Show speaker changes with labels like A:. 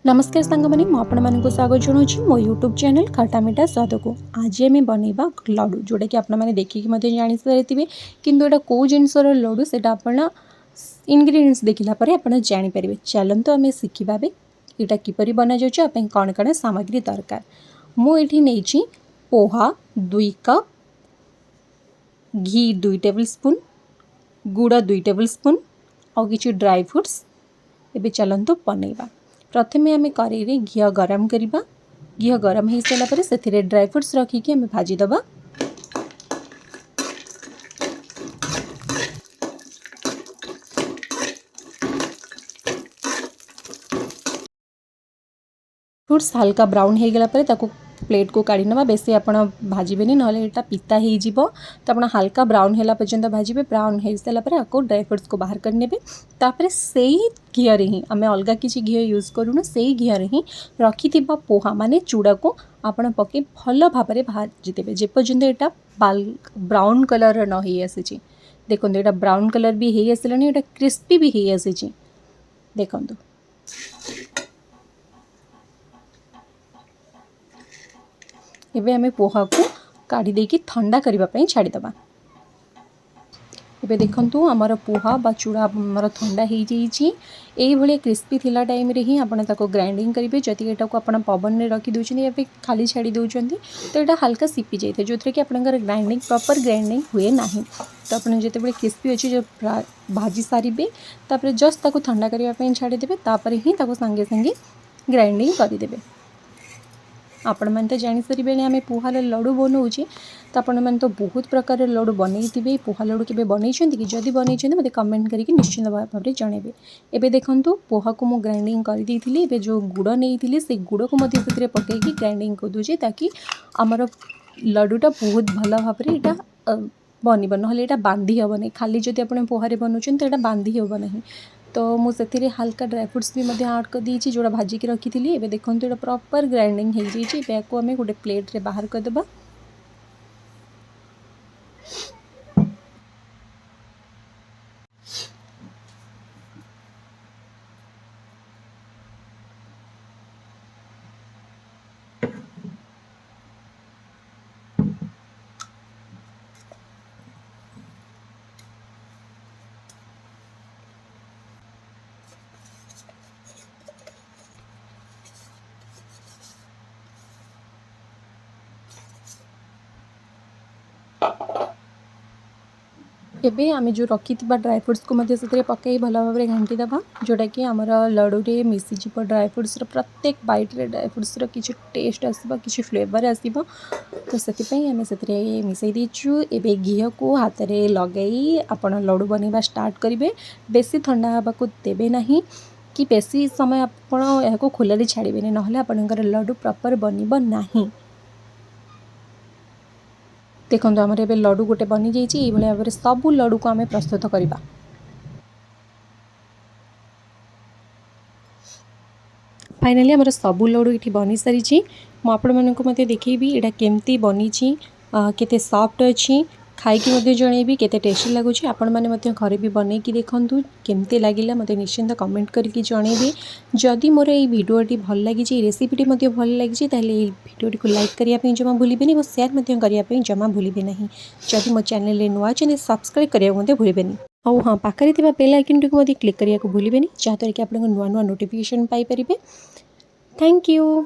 A: नमस्कार सांग मैंने मुझे स्वागत जनाऊँ मो यूट्यूब चैनल खटा मिठा स्वाद को। आज आम बनइबा लड्डू जोटा कि आपने देखिए जानी सारी कि यहाँ कौ जिनसर लड्डू से इनग्रेडिएंट्स देखला आप जापर। चलते आम शिखा यहाँ किपर बना जाऊँ कौन कौन सामग्री दरकार। मुझे नहीं पोहा 2 कप, घी 2 टेबल स्पून, गुड़ 2 टेबल स्पून और किसी ड्राई फ्रुट्स। एबे चलते बनइबा। प्रथमे आम कड़े घी गरम करवा। घी गरम हो सारापर से ड्राई फ्रुट्स रखिकी आम भाजीदबा। फ्रुट्स हल्का ब्राउन हो गला प्लेट को काढ़ी ना। बेसी आप भाजबेनी ना यहाँ पिता हो। तो आप हल्का ब्राउन है पर्यंत भाजबे। ब्राउन हो सारापर आपको ड्राई फ्रुट्स को बाहर करने। तापर से घी ही आम अलग किसी घी यूज करूँ से घी ही रखि पोहा माने चूड़ा को आप पके भल भाव में भाजीदेवे जेपर्यंत यहाँ ब्राउन कलर न हो आसी। देखो यहाँ ब्राउन कलर भी हो आसला, यहाँ क्रिस्पी भी हो आसी। देखो एबे आमे पोहा को काढ़ी देकी ठंडा करने छाड़ीदबा। एबे देखंतु आमर पोहा बा चूड़ा आमर ठंडा हो जाइए। ये क्रिस्पी थिला टाइम रे ही आपन ताको ग्राइंडिंग करेंगे। जदि एटा को आपन पवन में रखी दउछन या फिर खाली छाड़ी दउछन तो यहाँ हल्का सिपी जाए जो कि आपनकर ग्राइंडिंग प्रॉपर ग्राइंडिंग हुए ना। तो आपन जिते क्रिस्पी अच्छी जो भाजी सारे तापर जस्ट ताको ठंडा करने छाड़ीदेवे। तापर ही ताको संगे संगे ग्राइंडिंग करदेवे। आपण मैंने तो जानी सारे आम पोहार लड्डू बनाऊे तो आपण मैंने तो बहुत प्रकार लड्डू बनई। पोहा लड्डू के बनई कि जदि बनई मत कमेंट करके निश्चिंत भाव में जनइबे। एबे देखंतु पोहा को मु ग्राइंडिंग कर देइथिली। एबे जो गुड़ नहीं से गुड़ को मत से पकईकी ग्राइंडिंग कर दूचे ताकि आमर लड्डूटा बहुत भल भाव में यहाँ बनब ना यहाँ बांधी हेनी। खाली जदि आप पोहारे बनाऊँ तो यहाँ बांधी हेब ना। तो मुझे हल्का ड्राई फ्रुट्स भी ऐड कर देइछि जोड़ा भाजिकी रखी थी। एबे देखंतु ये प्रॉपर ग्राइंडिंग हो जाइए। को आम गोटे प्लेट रे बाहर करदेबा। एबे आम जो रखी ड्राई फ्रुट्स को से पकई भल भाव में घाटी दबा जोटा कि आमर लड्डू मिसीज ड्राई फ्रुट्स प्रत्येक बाइट रे ड्राई फ्रुट्स किसी टेस्ट आसो कि फ्लेवर आसो। तो से आम से मिसई देचु। एबे घी को हाथ में लगे आपण लड्डू बनवा स्टार्ट करेंगे। बेसी ठंडा हवा को देवे ना कि बेसी समय आपको खोल छाड़े ना आपंकर लड्डू प्रॉपर बनब ना। देखो आमर ए लड्डू गोटे बनी जाइए। भाव में सबू लड्डू को आम प्रस्तुत करवा। फाइनाली आमर सबू लड्डू ये बनी सारी। मुझे देखी यहाँ केमती बनी केते सॉफ्ट अच्छी खाई जनइबी केते टेस्टी लगुच। आपण मैंने घरे भी बनईकी देखूँ केमती लगिला मत निश्चिंत कमेंट करके जनइबे। जदि मोर ये भिडियोटी भल लगी रेसिपीटी भल लगी भिडियोटी को लाइक करने जमा भूलें और सेयार करने जमा भूलें ना। जदि मो चैनल नुआ चैनल सब्सक्राइब करने भूलें। और हाँ पाखे बेल आइकन टी क्लिक करने को भूलें जहाँद्वारा कि आप नुआ नुआ नोटिफिकेशन पाइपर। Thank you.